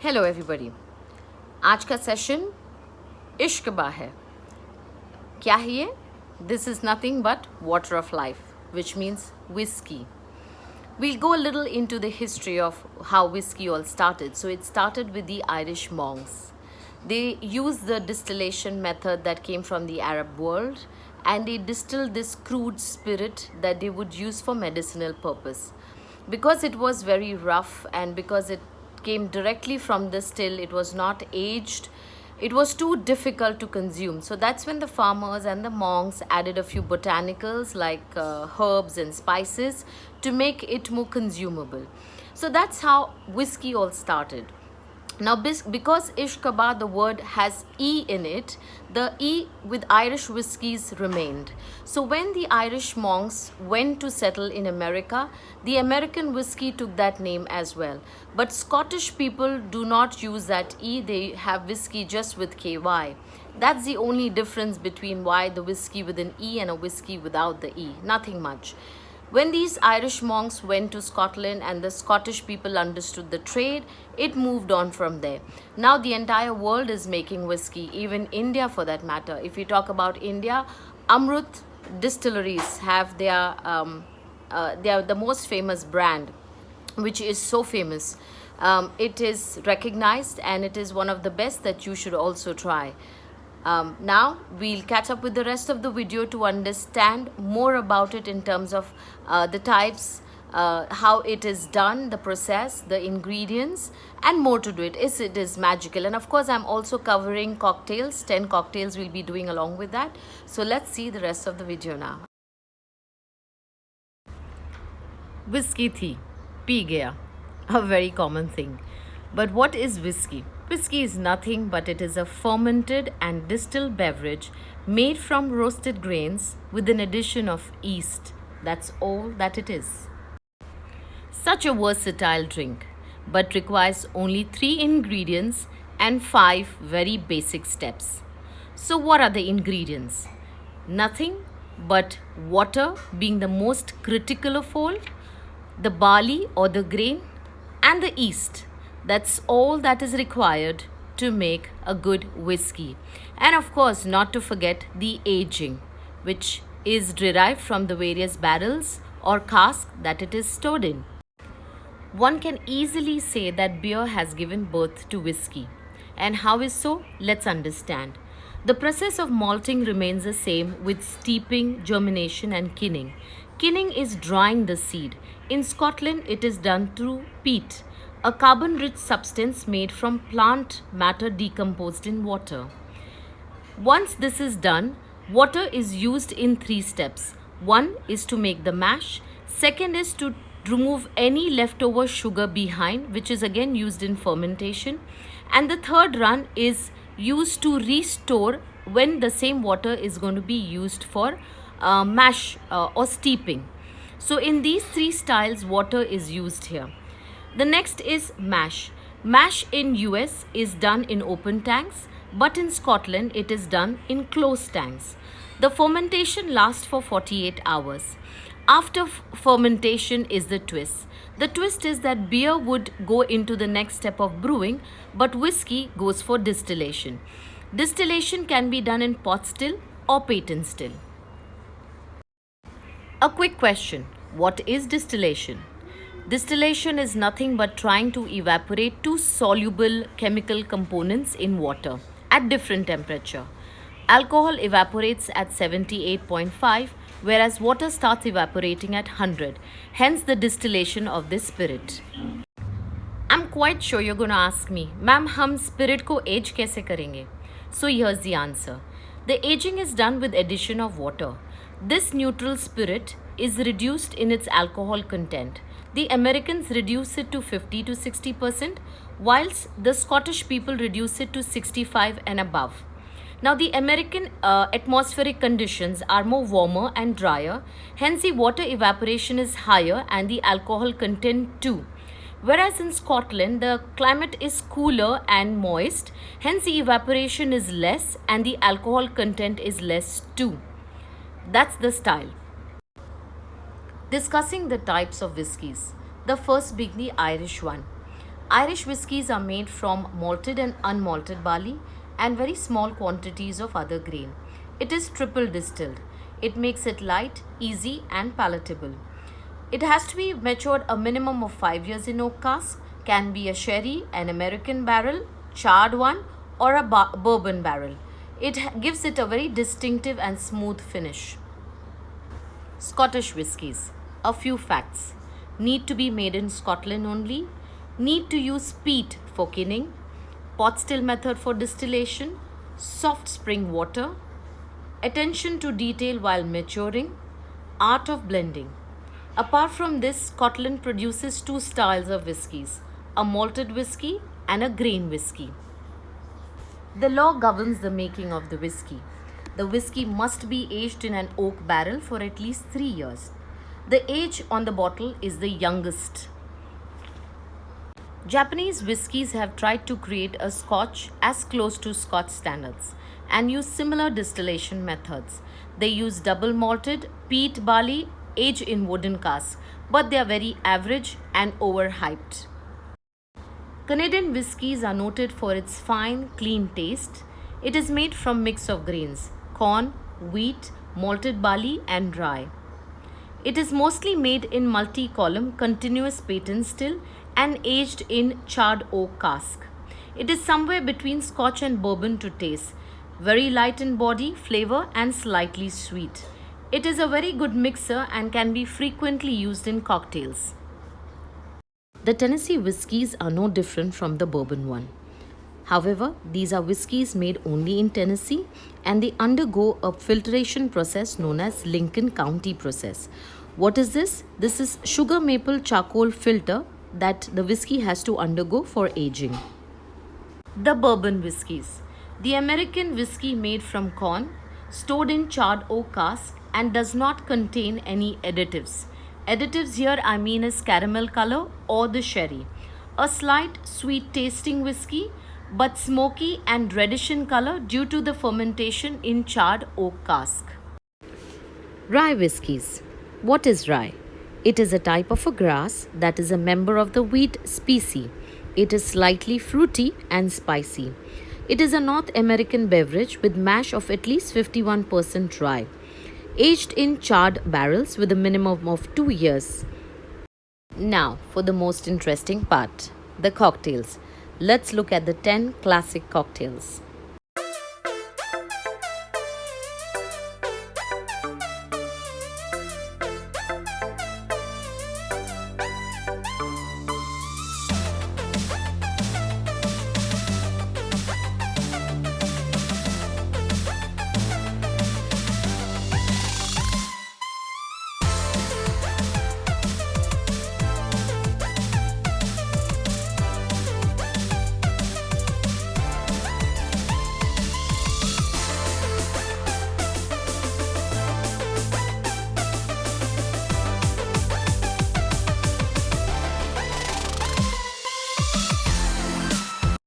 Hello everybody. आज का session इश्कबा है। क्या है ये? This is nothing but water of life, which means whiskey. We'll go a little into the history of how whiskey all started. So it started with the Irish monks. They used the distillation method that came from the Arab world, and they distilled this crude spirit that they would use for medicinal purpose. Because it was very rough and because it came directly from the still, it was not aged, it was too difficult to consume. So that's when the farmers and the monks added a few botanicals like herbs and spices to make it more consumable. So that's how whiskey all started. Now, because Ishkaba, the word has E in it, the E with Irish whiskies remained. So, when the Irish monks went to settle in America, the American whiskey took that name as well. But Scottish people do not use that E, they have whiskey just with KY. That's the only difference between why the whiskey with an E and a whiskey without the E. Nothing much. When these Irish monks went to Scotland and the Scottish people understood the trade, it moved on from there. Now the entire world is making whiskey, even India for that matter. If we talk about India, Amrut distilleries have they are the most famous brand, which is so famous. It is recognized and it is one of the best that you should also try. Now we'll catch up with the rest of the video to understand more about it in terms of the types, how it is done, the process, the ingredients, and more to do it. It is magical. And of course, I'm also covering cocktails. 10 cocktails we'll be doing along with that. So let's see the rest of the video now. Whiskey थी, P गया, a very common thing. But what is whiskey? Whiskey is nothing but it is a fermented and distilled beverage made from roasted grains with an addition of yeast. That's all that it is. Such a versatile drink, but requires only 3 ingredients and 5 very basic steps. So, what are the ingredients? Nothing but water being the most critical of all, the barley or the grain, and the yeast. That's all that is required to make a good whiskey. And of course, not to forget the aging, which is derived from the various barrels or casks that it is stored in. One can easily say that beer has given birth to whiskey. And how is so? Let's understand. The process of malting remains the same with steeping, germination, and kinning. Kinning is drying the seed. In Scotland, it is done through peat, a carbon-rich substance made from plant matter decomposed in water. Once this is done, water is used in 3 steps. One is to make the mash. Second is to remove any leftover sugar behind, which is again used in fermentation. And the third run is used to restore when the same water is going to be used for mash or steeping. So in these 3 styles, water is used here. The next is mash. Mash in US is done in open tanks, but in Scotland it is done in closed tanks. The fermentation lasts for 48 hours. After fermentation is the twist. The twist is that beer would go into the next step of brewing, but whiskey goes for distillation. Distillation can be done in pot still or patent still. A quick question. What is distillation? Distillation is nothing but trying to evaporate 2 soluble chemical components in water at different temperature. Alcohol evaporates at 78.5, whereas water starts evaporating at 100, hence the distillation of this spirit. I'm quite sure you're going to ask me, ma'am, hum spirit ko age kaise karenge? So here's the answer. The aging is done with addition of water. This neutral spirit is reduced in its alcohol content. The Americans reduce it to 50 to 60%, whilst the Scottish people reduce it to 65 and above. Now, the American atmospheric conditions are more warmer and drier, hence the water evaporation is higher and the alcohol content too. Whereas in Scotland, the climate is cooler and moist, hence the evaporation is less and the alcohol content is less too. That's the style. Discussing the types of whiskies. The first being the Irish one. Irish whiskies are made from malted and unmalted barley and very small quantities of other grain. It is triple distilled. It makes it light, easy, and palatable. It has to be matured a minimum of 5 years in oak cask, can be a sherry, an American barrel, charred one, or a bourbon barrel. Gives it a very distinctive and smooth finish. Scottish whiskies. A few facts. Need to be made in Scotland only. Need to use peat for kinning. Pot still method for distillation. Soft spring water. Attention to detail while maturing. Art of blending. Apart from this, Scotland produces two styles of whiskies, a malted whisky and a grain whisky. The law governs the making of the whisky. The whisky must be aged in an oak barrel for at least 3 years. The age on the bottle is the youngest. Japanese whiskies have tried to create a scotch as close to Scotch standards and use similar distillation methods. They use double malted peat barley aged in wooden casks, but they are very average and overhyped. Canadian whiskies are noted for its fine, clean taste. It is made from mix of grains, corn, wheat, malted barley and rye. It is mostly made in multi-column continuous patent still and aged in charred oak cask. It is somewhere between Scotch and bourbon to taste, very light in body, flavor and slightly sweet. It is a very good mixer and can be frequently used in cocktails. The Tennessee whiskies are no different from the bourbon one. However, these are whiskies made only in Tennessee and they undergo a filtration process known as Lincoln County process. What is this? This is sugar maple charcoal filter that the whiskey has to undergo for aging. The bourbon whiskies. The American whiskey made from corn, stored in charred oak cask and does not contain any additives. Additives here I mean is caramel color or the sherry. A slight sweet tasting whiskey but smoky and reddish in color due to the fermentation in charred oak cask. Rye whiskies. What is rye? It is a type of a grass that is a member of the wheat species. It is slightly fruity and spicy. It is a North American beverage with mash of at least 51% rye, aged in charred barrels with a minimum of 2 years. Now for the most interesting part, the cocktails. Let's look at the 10 classic cocktails.